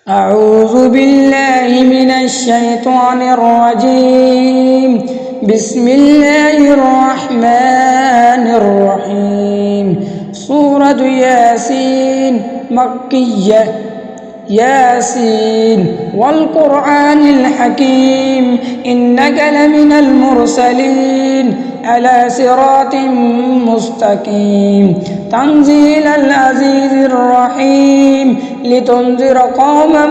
أعوذ بالله من الشيطان الرجيم. بسم الله الرحمن الرحيم. سورة ياسين مكية. ياسين والقرآن الحكيم إنك لمن المرسلين على صراط مستقيم تنزيل العزيز الرحيم لتنذر قوما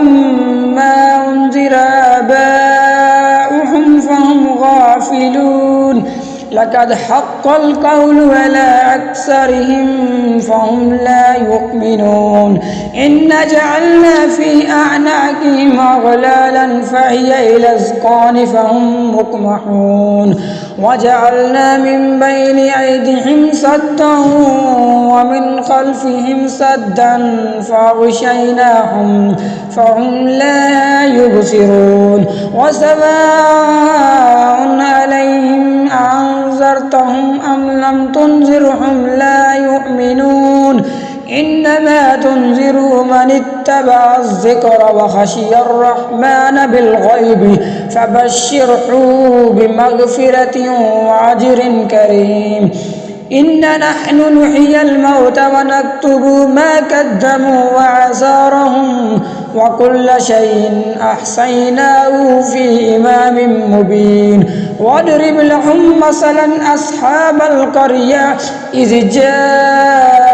ما أنذر آباؤهم فهم غافلون لقد حق القول على أكثرهم فهم لا يؤمنون إن جعلنا في أعناقهم أغلالا فهي إلى الأذقان فهم مقمحون وجعلنا من بين أيديهم سدا ومن خلفهم سدا فأغشيناهم فهم لا يبصرون وسواء عليهم أنذرتهم أم لم تنذرهم لا يؤمنون إنما تنذر من اتبع الذكر وخشي الرحمن بالغيب فبشره بمغفرة وأجر كريم إن نحن نحيي الموتى ونكتب ما قدموا وآثارهم وكل شيء أحصيناه في إمام مبين واضرب لهم مثلا أصحاب القرية إذ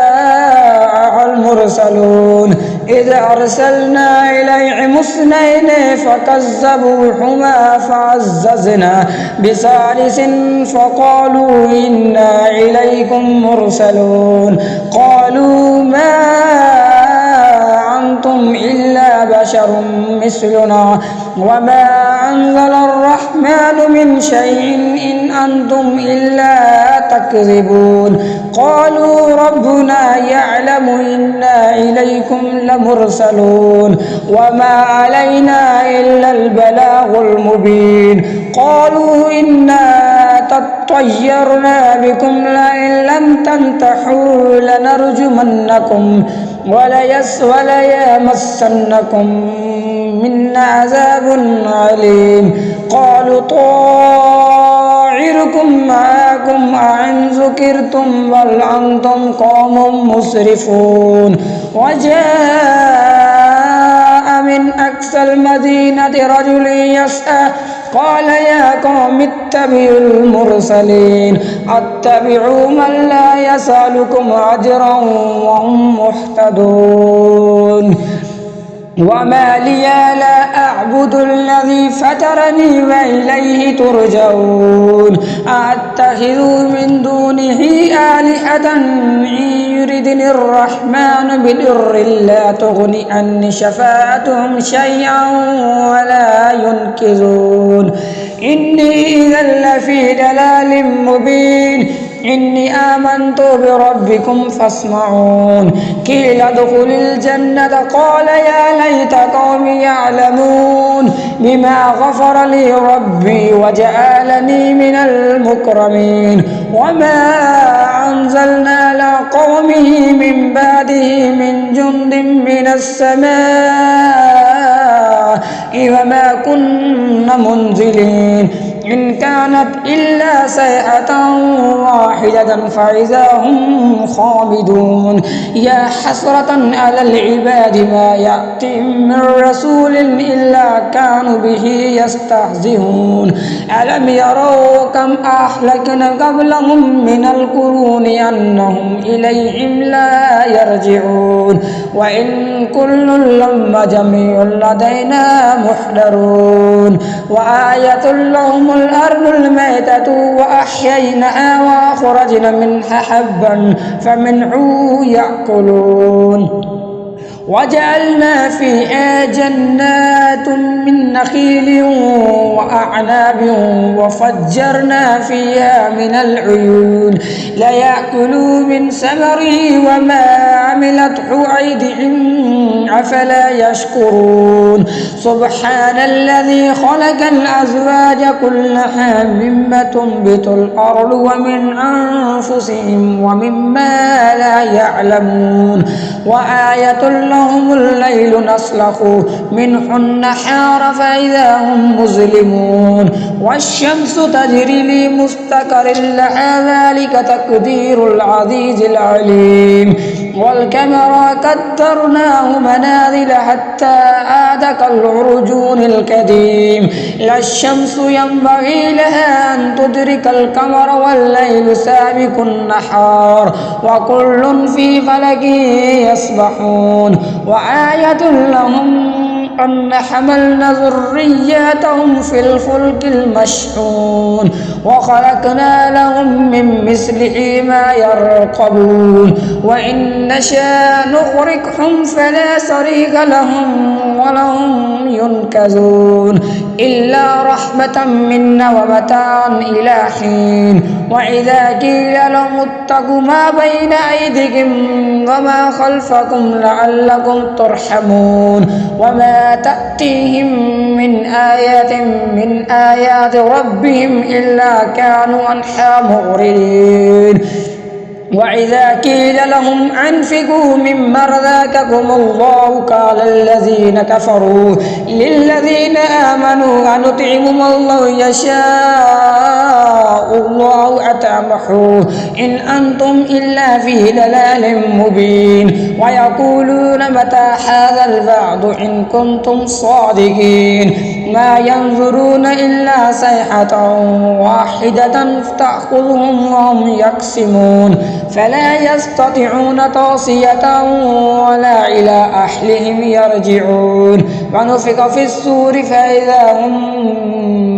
جاء المرسلون إذ أرسلنا إليهم اثنين فكذبوهما فعززنا بثالث فقالوا إنا إليكم مرسلون قالوا ما أنتم إلا بشر مثلنا وما أنزل الرحمن من شيء إن أنتم إلا تكذبون قالوا ربنا يعلم إنا إليكم لمرسلون وما علينا إلا البلاغ المبين قالوا إنا تطيرنا بكم لئن لم تنتهوا لنرجمنكم وليمسنكم منا عذاب عليم قالوا طائركم معكم أئن ذكرتم بل أنتم قوم مسرفون وجاء من أقصى المدينة رجل يسعى قال يا قوم اتبعوا المرسلين اتبعوا من لا يسألكم أجرا وهم مهتدون وما لي لا أعبد الذي فطرني وإليه ترجعون أتخذ من دونه آلهة إن يردني الرحمن بضر لا تغني عني شفاعتهم شيئا ولا ينقذون إني إذا لفي ضلال مبين إني آمنت بربكم فاسمعون قيل ادخل الجنة قال يا ليت قومي يعلمون بما غفر لي ربي وجعلني من المكرمين وما أنزلنا على قومه من بعده من جند من السماء وما كنا منزلين إن كانت إلا صيحة واحدة فإذا هم خامدون يا حسرة على العباد ما يأتيهم من رسول إلا كانوا به يستهزئون ألم يروا كم أهلكنا قبلهم من القرون أنهم إليهم لا يرجعون وإن كل لما جميع لدينا محضرون وآية لهم الأرض الميتة وأحييناها وأخرجنا منها حبا فمنه يأكلون وجعلنا فيها جنات من نخيل وأعناب وفجرنا فيها من العيون ليأكلوا من ثمره وما عملته أيديهم أفلا يشكرون سبحان الذي خلق الأزواج كلها مما تنبت الأرض ومن أنفسهم ومما لا يعلمون وآية لهم الليل نسلخ منه النهار فإذا هم مظلمون والشمس تجري لمستقر لها ذلك تقدير العزيز العليم والقمر قدرناه منازل حتى عاد كالعرجون القديم لا الشمس ينبغي لها أن تدرك القمر والليل سابق النهار وكل في فلك يسبحون وآية لهم أن حملنا ذرياتهم في الفلك المشحون وخلقنا لهم من مثله ما يركبون وإن نشاء نغرقهم فلا صريخ لهم ولهم ينقذون إلا رحمة منا ومتاعا إلى حين وإذا قيل لهم اتقوا ما بين أيديكم وما خلفكم لعلكم ترحمون وما تأتيهم من آية من آيات ربهم إلا كانوا عنها معرضين وإذا قيل لهم أنفقوا مما رزقكم الله قال الذين كفروا للذين آمنوا أنطعم الله يشاء الله أطعمه إن أنتم إلا في ضلال مبين ويقولون متى هذا الوعد إن كنتم صادقين ما ينظرون إلا صيحة واحدة تأخذهم وهم يقسمون فلا يستطيعون توصية ولا إلى أهلهم يرجعون ونفخ في الصور فإذا هم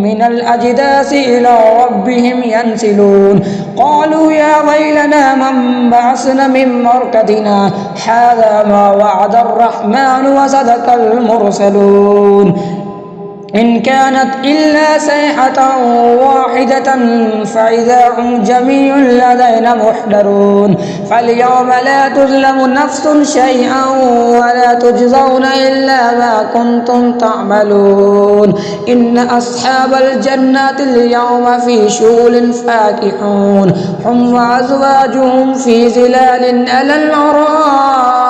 من الأجداث إلى ربهم ينسلون قالوا يا ويلنا من بعثنا من مرقدنا هذا ما وعد الرحمن وصدق المرسلون إن كانت إلا صيحة واحدة فإذا هم جميع لدينا محضرون فاليوم لا تظلم نفس شيئا ولا تجزون إلا ما كنتم تعملون إن أصحاب الجنة اليوم في شغل فاكهون هم وأزواجهم في ظلال على الأرائك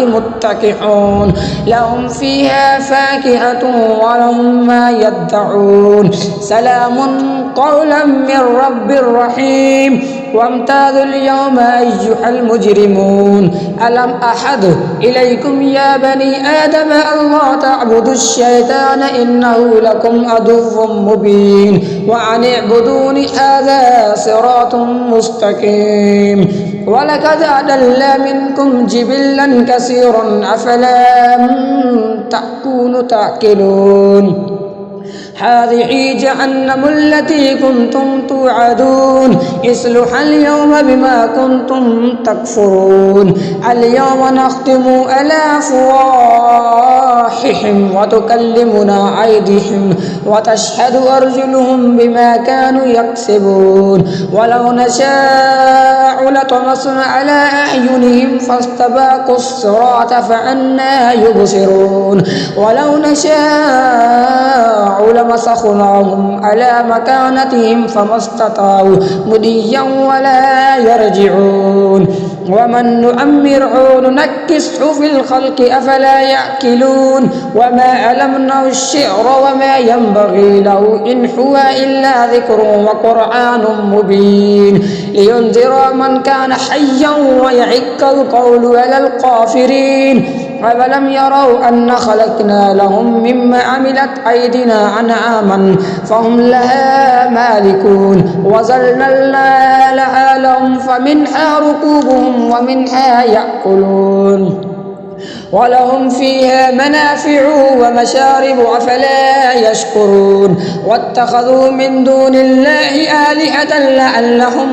متكئون لهم فيها فاكهة ولهم ما يدعون سلام قولا من رب رحيم وامتازوا اليوم أيها المجرمون ألم أحد إليكم يا بني آدم ألا تعبدوا الشيطان إنه لكم عدو مبين وأن اعبدوني هذا صراط مستقيم ولقد أضل منكم جبلا كثيرا أفلا تكونوا تعقلون هذه جهنم التي كنتم توعدون اصلوها اليوم بما كنتم تكفرون اليوم نختم على أفواههم وتكلمنا أيديهم وتشهد أرجلهم بما كانوا يكسبون ولو نشاء لطمسنا على أعينهم فاستباقوا الصراط فأنى يبصرون ولو نشاء لمسخناهم على مكانتهم فما استطاعوا مضيا ولا يرجعون ومن نؤمره ننكسه في الخلق أفلا يأكلون وما علمناه الشعر وما ينبغي له إن هو إلا ذكر وقرآن مبين لينذر من كان حيا ويحق القول على الكافرين أولم يروا أن خلقنا لهم مما عملت أيدينا أنعاما فهم لها مالكون وظللنا لها لهم فمنها ركوبهم ومنها يأكلون ولهم فيها منافع ومشارب أفلا يشكرون واتخذوا من دون الله آلهة لعلهم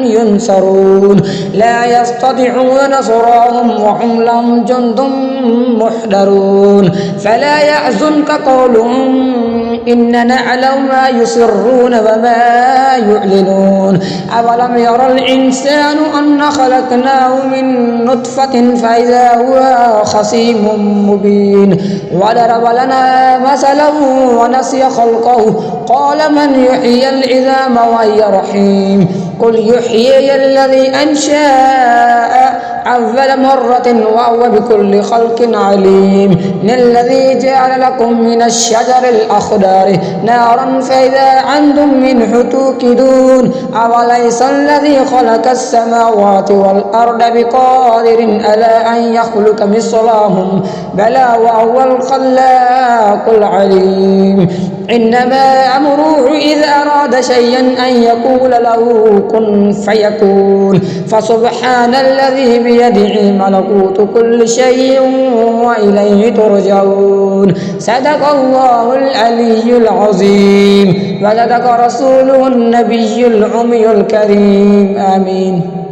ينصرون لا يستطيعون نصرهم وهم لهم جند محضرون فلا يحزنك قولهم إننا نعلم ما يسرون وما يعلنون أولم يرى الإنسان أن خلقناه من نطفة فإذا هو خصيم مبين وضرب لنا مثلا ونسي خلقه قال من يحيي العظام وهي رحيم قل يحيي الذي أنشأ أول مرة وهو بكل خلق عليم الذي جعل لكم من الشجر الأخضر نارا فإذا أنتم منه توقدون أوليس الذي خلق السماوات والأرض بقادر على أن يخلق مثلهم بلى وهو الخلاق العليم إنما أمره إذا أراد شيئا أن يقول له كن فيكون فسبحان الذي بيده ملكوت كل شيء وإليه ترجعون صدق الله العلي العظيم وصدق رسوله النبي الأمي الكريم آمين.